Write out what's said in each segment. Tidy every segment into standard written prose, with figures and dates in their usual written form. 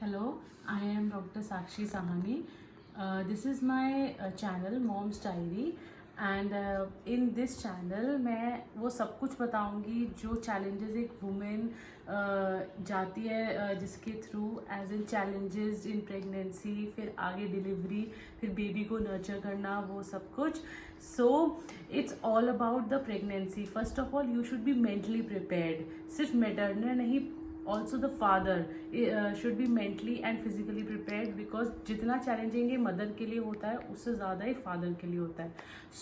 Hello, I am Dr. Sakshi Sahani. This is my channel Mom's Diary and in this channel मैं वो सब कुछ बताऊंगी जो challenges एक woman जाती है जिसके through age in challenges in pregnancy, फिर आगे delivery, फिर बेबी को nurture करना, वो सब कुछ. So it's all about the pregnancy. First of all, you should be mentally prepared. सिर्फ maternal नहीं, also the father should be mentally and physically prepared because जितना चैलेंजिंग ये मदर के लिए होता है उससे ज़्यादा ही फादर के लिए होता है.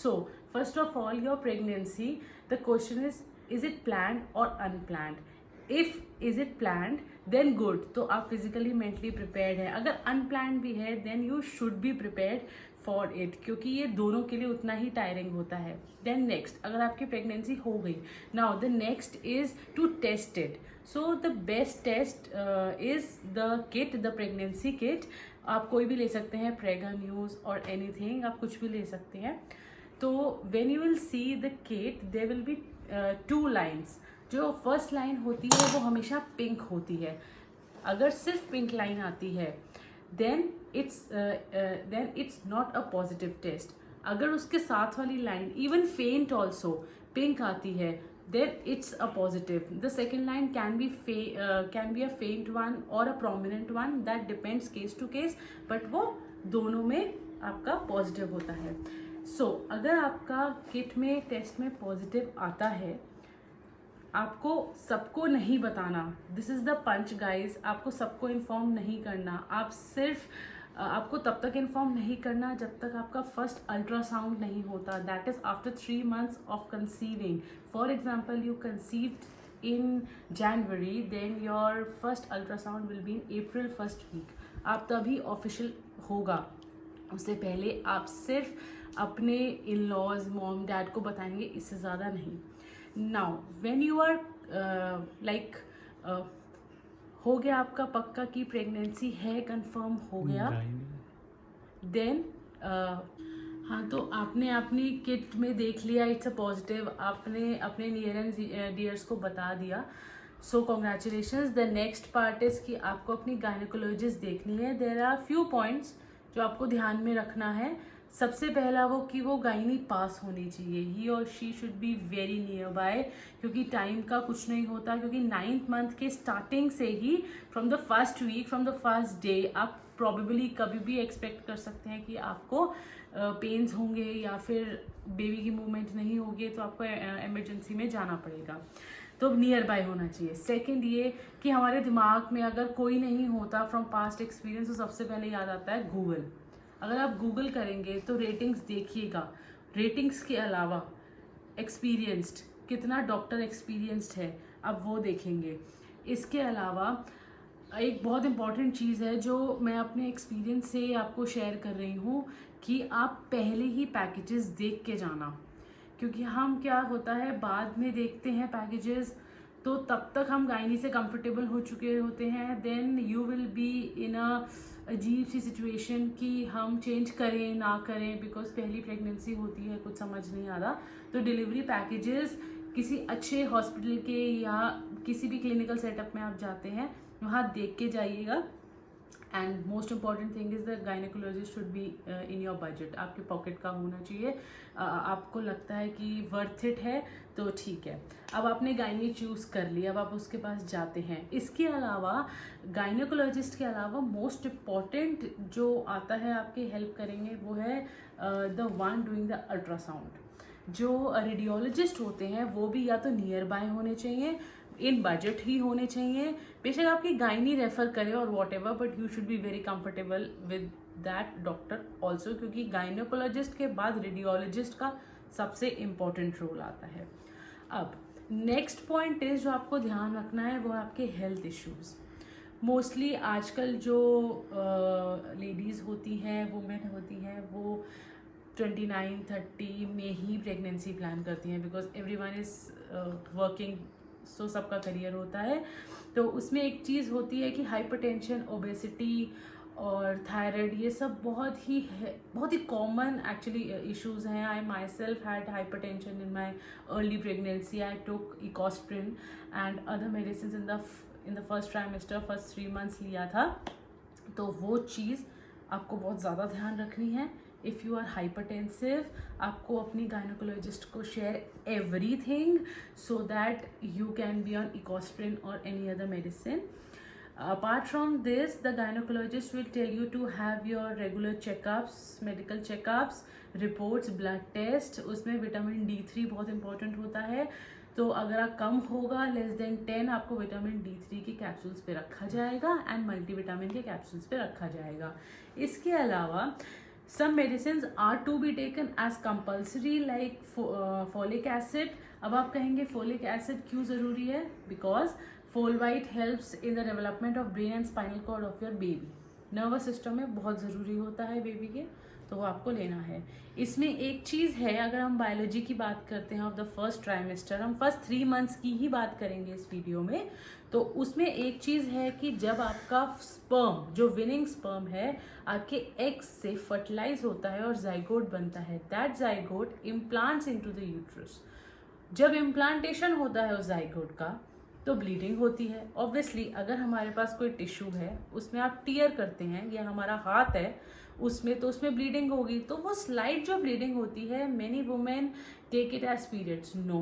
So first of all your pregnancy, the question is it planned और unplanned. If is it planned then good, तो आप फिजिकली मेंटली प्रिपेयर्ड है. अगर अनप्लान्ड भी है then you should be prepared for it, क्योंकि ये दोनों के लिए उतना ही टायरिंग होता है. देन नेक्स्ट, अगर आपकी प्रेगनेंसी हो गई, now the next is to test it. So the best test is the kit, the pregnancy kit. आप कोई भी ले सकते हैं, प्रेगा न्यूज़ और एनीथिंग, आप कुछ भी ले सकते हैं. तो when you will see the kit there will be 2 lines. जो फर्स्ट लाइन होती है वो हमेशा पिंक होती है. अगर सिर्फ पिंक लाइन आती है then it's not a positive test. अगर उसके साथ वाली line even faint also pink आती है then it's a positive. The second line can be a faint one or a prominent one, that depends case to case, but वो दोनों में आपका पॉजिटिव होता है. So अगर आपका किट में टेस्ट में पॉजिटिव आता है, आपको सबको नहीं बताना. This is the punch guys. आपको सबको इन्फॉर्म नहीं करना. आप सिर्फ आपको तब तक इन्फॉर्म नहीं करना जब तक आपका फर्स्ट अल्ट्रासाउंड नहीं होता. That is after 3 months of conceiving. For example you conceived in January, then your first ultrasound will be in April first week. आप तभी ऑफिशियल होगा. उससे पहले आप सिर्फ अपने इन लॉज, मॉम, डैड को बताएंगे, इससे ज़्यादा नहीं. Now when you are like हो गया आपका पक्का कि प्रेगनेंसी है, कंफर्म हो गया, देन हाँ, तो आपने अपनी किट में देख लिया इट्स अ पॉजिटिव, आपने अपने नियर एंड डियर्स को बता दिया. सो congratulations. The next part is कि आपको अपनी गायनेकोलॉजिस्ट देखनी है. देयर आर फ्यू पॉइंट्स जो आपको ध्यान में रखना है. सबसे पहला वो कि वो गायनी पास होनी चाहिए. ही और she should be very near by, क्योंकि टाइम का कुछ नहीं होता. क्योंकि 9th मंथ के स्टार्टिंग से ही, from the first week, from the first day, आप प्रॉबेबली कभी भी एक्सपेक्ट कर सकते हैं कि आपको पेन्स होंगे या फिर बेबी की मूवमेंट नहीं होगी, तो आपको इमरजेंसी में जाना पड़ेगा. तो नियर बाय होना चाहिए. सेकंड ये कि हमारे दिमाग में अगर कोई नहीं होता फ्रॉम पास्ट एक्सपीरियंस, तो सबसे पहले याद आता है गूगल. अगर आप गूगल करेंगे तो रेटिंग्स देखिएगा. रेटिंग्स के अलावा एक्सपीरियंस्ड, कितना डॉक्टर एक्सपीरियंस्ड है, आप वो देखेंगे. इसके अलावा एक बहुत इंपॉर्टेंट चीज़ है जो मैं अपने एक्सपीरियंस से आपको शेयर कर रही हूँ, कि आप पहले ही पैकेजेस देख के जाना. क्योंकि हम क्या होता है बाद में देखते हैं पैकेजेस, तो तब तक हम गायनी से कंफर्टेबल हो चुके होते हैं. Then you will be in a अजीब सी सिचुएशन कि हम चेंज करें ना करें, बिकॉज पहली प्रेगनेंसी होती है, कुछ समझ नहीं आ रहा. तो डिलीवरी पैकेजेस किसी अच्छे हॉस्पिटल के या किसी भी क्लिनिकल सेटअप में आप जाते हैं, वहाँ देख के जाइएगा. And most important thing is the gynaecologist should be in your budget. आपके पॉकेट का होना चाहिए. आपको लगता है कि वर्थ इट है तो ठीक है. अब आपने गायनी चूज़ कर लिया, अब आप उसके पास जाते हैं. इसके अलावा गायनेकोलॉजिस्ट के अलावा मोस्ट इम्पॉर्टेंट जो आता है आपके हेल्प करेंगे वो है the one doing the ultrasound. जो रेडियोलॉजिस्ट होते हैं वो भी या तो नियर बाय होने चाहिए, इन बजट ही होने चाहिए. बेशक आपकी गायनी रेफर करे और what ever, but you should be very comfortable with that doctor also, क्योंकि गायनेकोलॉजिस्ट के बाद रेडियोलॉजिस्ट का सबसे इम्पॉर्टेंट रोल आता है. अब नेक्स्ट पॉइंट इज जो आपको ध्यान रखना है वो है आपके हेल्थ इश्यूज. मोस्टली आजकल जो लेडीज़ होती हैं, वुमेन होती हैं, वो 29-30 में ही प्रेगनेंसी प्लान करती हैं, बिकॉज एवरीवन इज़ वर्किंग, सो सबका करियर होता है. तो उसमें एक चीज़ होती है कि हाइपरटेंशन, ओबेसिटी और थायराइड, ये सब बहुत ही कॉमन एक्चुअली इश्यूज हैं. I myself had hypertension in my early pregnancy. I took Ecosprin and other medicine in the first trimester, first 3 months लिया था. तो वो चीज़ आपको बहुत ज़्यादा ध्यान रखनी है। इफ़ यू आर हाइपरटेंसिव, आपको अपनी गायनोकोलॉजिस्ट को share everything so that you can be on Ecosprin और any other medicine. Apart from this, the gynecologist will tell you to have your regular checkups, medical checkups, reports, blood test. उसमें vitamin D3 बहुत important होता है, तो अगर आप कम होगा less than 10, आपको विटामिन D3 के कैप्सूल्स पे रखा जाएगा एंड मल्टीविटामिन के कैप्सूल्स पे रखा जाएगा. इसके अलावा some medicines are to be taken as compulsory like folic acid. अब आप कहेंगे folic acid क्यों ज़रूरी है? Because folate helps in the development of brain and spinal cord of your baby. Nervous system में बहुत ज़रूरी होता है बेबी के, तो वो आपको लेना है. इसमें एक चीज़ है, अगर हम बायोलॉजी की बात करते हैं ऑफ द फर्स्ट ट्राइमेस्टर, हम फर्स्ट 3 months की ही बात करेंगे इस वीडियो में, तो उसमें एक चीज़ है कि जब आपका स्पर्म, जो विनिंग स्पर्म है, आपके एग्स से फर्टिलाइज होता है और जाइगोट बनता है, that zygote implants into the uterus. जब इम्प्लांटेशन होता है उस जाइगोट का, तो ब्लीडिंग होती है. ऑब्वियसली अगर हमारे पास कोई टिश्यू है, उसमें आप टीयर करते हैं, या हमारा हाथ है उसमें, तो उसमें ब्लीडिंग होगी. तो वो स्लाइट जो ब्लीडिंग होती है, many women take it as periods. No,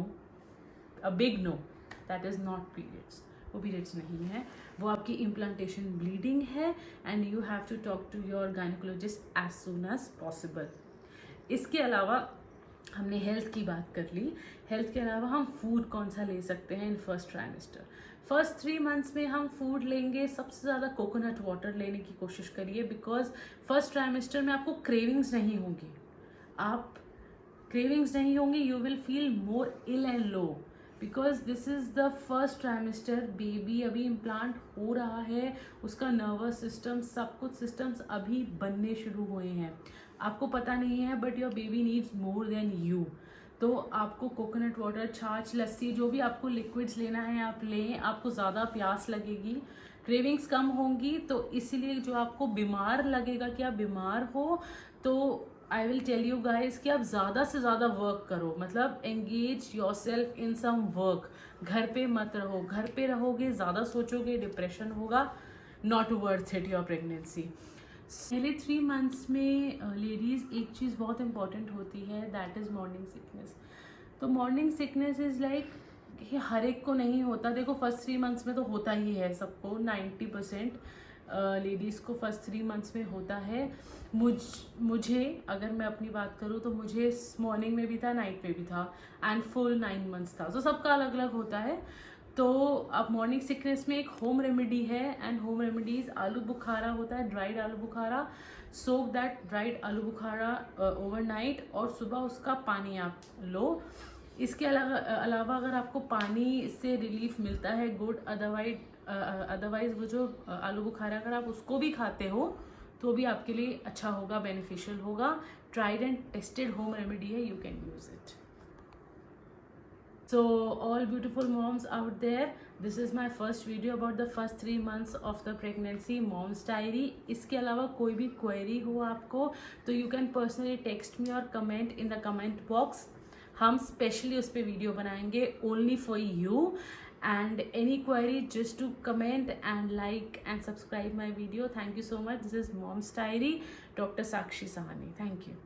a big no, that is not periods. वो पीरियड्स नहीं है, वो आपकी इम्प्लांटेशन ब्लीडिंग है and you have to talk to your gynaecologist as soon as possible. इसके अलावा हमने हेल्थ की बात कर ली. हेल्थ के अलावा हम फूड कौन सा ले सकते हैं in first trimester. First 3 months में हम फूड लेंगे, सबसे ज़्यादा कोकोनट वाटर लेने की कोशिश करिए, बिकॉज फर्स्ट ट्राइमेस्टर में आपको क्रेविंग्स नहीं होंगी. आप क्रेविंग्स नहीं होंगी, you will feel more ill and low, because this is the first trimester. Baby अभी इम्प्लांट हो रहा है, उसका नर्वस सिस्टम, सब कुछ सिस्टम्स अभी बनने शुरू हुए हैं. आपको पता नहीं है, but your baby needs more than you. तो आपको कोकोनट वाटर, छाछ, लस्सी, जो भी आपको लिक्विड्स लेना है आप लें. आपको ज़्यादा प्यास लगेगी, क्रेविंग्स कम होंगी, तो इसीलिए जो आपको बीमार लगेगा कि आप बीमार हो, तो I will tell you guys कि आप ज़्यादा से ज़्यादा वर्क करो, मतलब engage yourself in some work. घर पे मत रहो, घर पे रहोगे ज़्यादा सोचोगे, डिप्रेशन होगा, not worth it your pregnancy. पहले 3 months में लेडीज़ एक चीज़ बहुत इंपॉर्टेंट होती है, दैट इज़ मॉर्निंग सिकनेस. तो मॉर्निंग सिकनेस इज़ लाइक कि हर एक को नहीं होता. देखो फर्स्ट 3 months में तो होता ही है सबको, 90% लेडीज़ को फर्स्ट 3 months में होता है. मुझे अगर मैं अपनी बात करूँ तो मुझे मॉर्निंग में भी था, नाइट में भी था, एंड फुल 9 months था. तो सबका अलग अलग होता है. तो अब मॉर्निंग सिकनेस में एक होम रेमेडी है, एंड होम रेमेडीज आलू बुखारा होता है, ड्राइड आलू बुखारा. सोक दैट ड्राइड आलू बुखारा ओवरनाइट, और सुबह उसका पानी आप लो. इसके अलावा अगर आपको पानी से रिलीफ मिलता है, गुड. अदरवाइज वो जो आलू बुखारा अगर आप उसको भी खाते हो तो भी आपके लिए अच्छा होगा, बेनिफिशियल होगा. Tried and tested home remedy है, you can use it. So all beautiful moms out there, this is my first video about the first 3 months of the pregnancy, mom's diary. इसके अलावा कोई भी query हो आपको तो you can personally text me or comment in the comment box. हम specially उस पर वीडियो बनाएंगे only for you. And any query, just to comment and like and subscribe my video. Thank you so much. This is Mom's Diary, Dr. Sakshi Sahani. Thank you.